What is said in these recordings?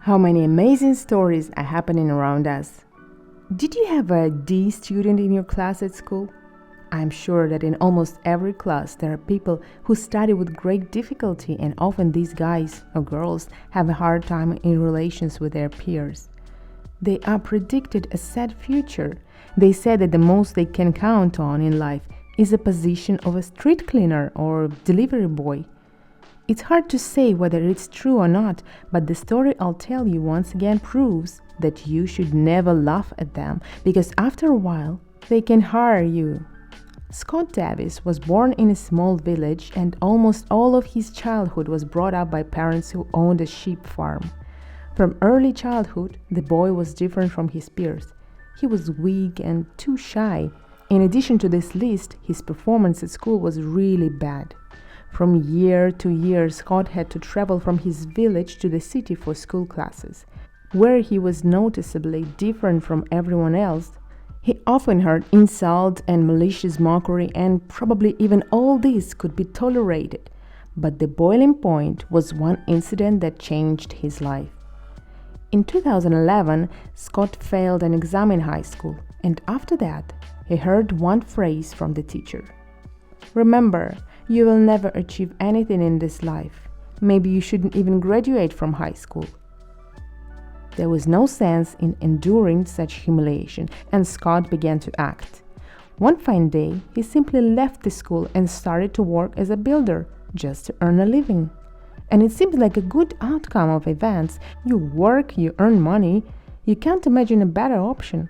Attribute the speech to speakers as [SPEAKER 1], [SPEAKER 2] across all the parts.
[SPEAKER 1] How many amazing stories are happening around us. Did you have a D student in your class at school? I'm sure that in almost every class there are people who study with great difficulty, and often these guys or girls have a hard time in relations with their peers. They are predicted a sad future. They said that the most they can count on in life is a position of a street cleaner or delivery boy. It's hard to say whether it's true or not, but the story I'll tell you once again proves that you should never laugh at them, because after a while, they can hire you. Scott Davis was born in a small village, and almost all of his childhood was brought up by parents who owned a sheep farm. From early childhood, the boy was different from his peers. He was weak and too shy. In addition to this list, his performance at school was really bad. From year to year, Scott had to travel from his village to the city for school classes. Where he was noticeably different from everyone else, he often heard insult and malicious mockery, and probably even all this could be tolerated. But the boiling point was one incident that changed his life. In 2011, Scott failed an exam in high school, and after that, he heard one phrase from the teacher. "Remember, you will never achieve anything in this life. Maybe you shouldn't even graduate from high school." There was no sense in enduring such humiliation, and Scott began to act. One fine day, he simply left the school and started to work as a builder just to earn a living. And it seems like a good outcome of events. You work, you earn money. You can't imagine a better option.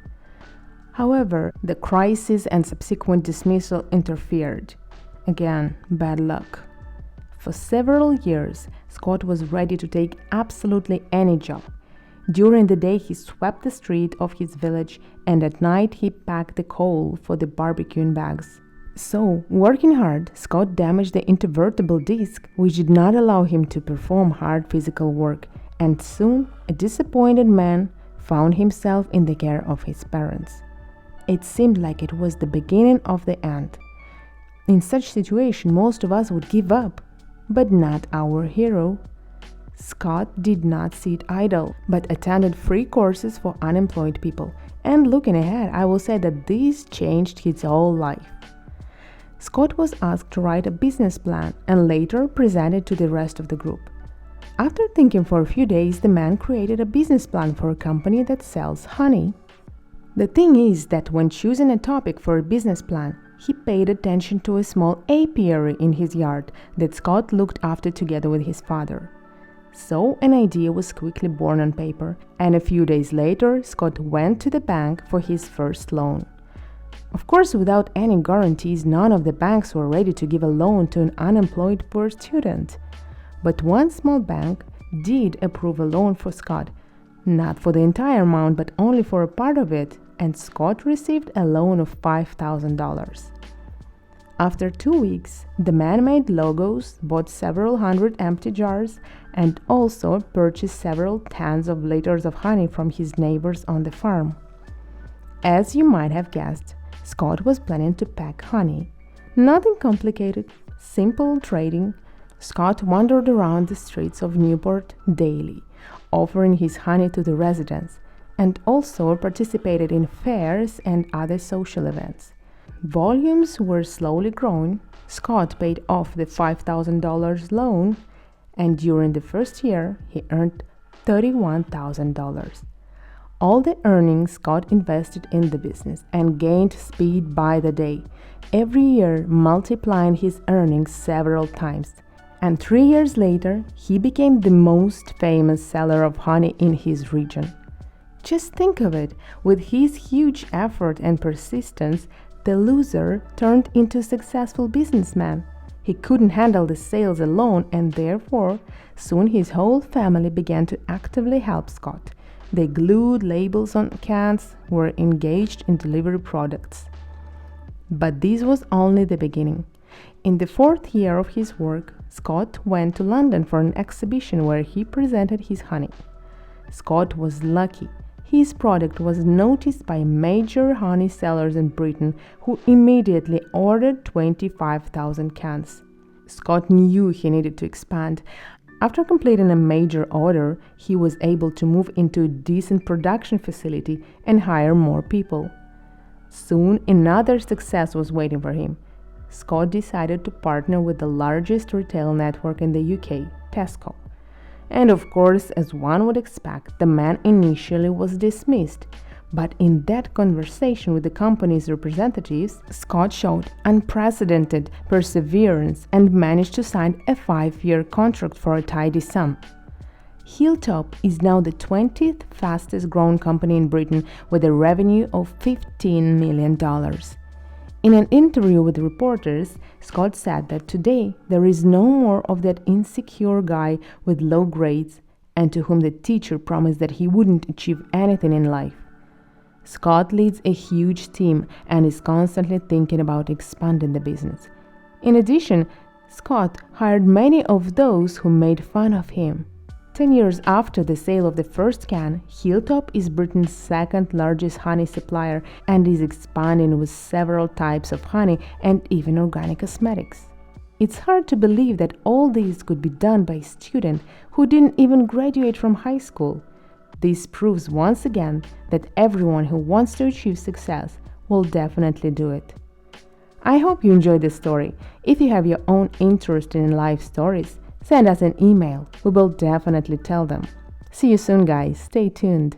[SPEAKER 1] However, the crisis and subsequent dismissal interfered. Again, bad luck. For several years, Scott was ready to take absolutely any job. During the day, he swept the street of his village, and at night, he packed the coal for the barbecuing bags. So, working hard, Scott damaged the intervertebral disc, which did not allow him to perform hard physical work, and soon, a disappointed man found himself in the care of his parents. It seemed like it was the beginning of the end. In such situation, most of us would give up, but not our hero. Scott did not sit idle, but attended free courses for unemployed people. And looking ahead, I will say that this changed his whole life. Scott was asked to write a business plan and later present it to the rest of the group. After thinking for a few days, the man created a business plan for a company that sells honey. The thing is that when choosing a topic for a business plan, he paid attention to a small apiary in his yard that Scott looked after together with his father. So an idea was quickly born on paper, and a few days later, Scott went to the bank for his first loan. Of course, without any guarantees, none of the banks were ready to give a loan to an unemployed poor student. But one small bank did approve a loan for Scott, not for the entire amount, but only for a part of it, and Scott received a loan of $5,000. After 2 weeks, the man made logos, bought several hundred empty jars, and also purchased several tons of liters of honey from his neighbors on the farm. As you might have guessed, Scott was planning to pack honey. Nothing complicated, simple trading. Scott wandered around the streets of Newport daily, offering his honey to the residents, and also participated in fairs and other social events. Volumes were slowly growing. Scott paid off the $5,000 loan, and during the first year, he earned $31,000. All the earnings Scott invested in the business and gained speed by the day, every year multiplying his earnings several times. And 3 years later, he became the most famous seller of honey in his region. Just think of it, with his huge effort and persistence, the loser turned into a successful businessman. He couldn't handle the sales alone, and therefore, soon his whole family began to actively help Scott. They glued labels on cans, were engaged in delivery products. But this was only the beginning. In the 4th year of his work, Scott went to London for an exhibition where he presented his honey. Scott was lucky. His product was noticed by major honey sellers in Britain, who immediately ordered 25,000 cans. Scott knew he needed to expand. After completing a major order, he was able to move into a decent production facility and hire more people. Soon, another success was waiting for him. Scott decided to partner with the largest retail network in the UK, Tesco. And of course, as one would expect, the man initially was dismissed. But in that conversation with the company's representatives, Scott showed unprecedented perseverance and managed to sign a 5-year contract for a tidy sum. Hilltop is now the 20th fastest growing company in Britain with a revenue of $15 million. In an interview with reporters, Scott said that today there is no more of that insecure guy with low grades and to whom the teacher promised that he wouldn't achieve anything in life. Scott leads a huge team and is constantly thinking about expanding the business. In addition, Scott hired many of those who made fun of him. 10 years after the sale of the first can, Hilltop is Britain's second largest honey supplier and is expanding with several types of honey and even organic cosmetics. It's hard to believe that all this could be done by a student who didn't even graduate from high school. This proves once again that everyone who wants to achieve success will definitely do it. I hope you enjoyed this story. If you have your own interest in life stories, send us an email. We will definitely tell them. See you soon, guys. Stay tuned.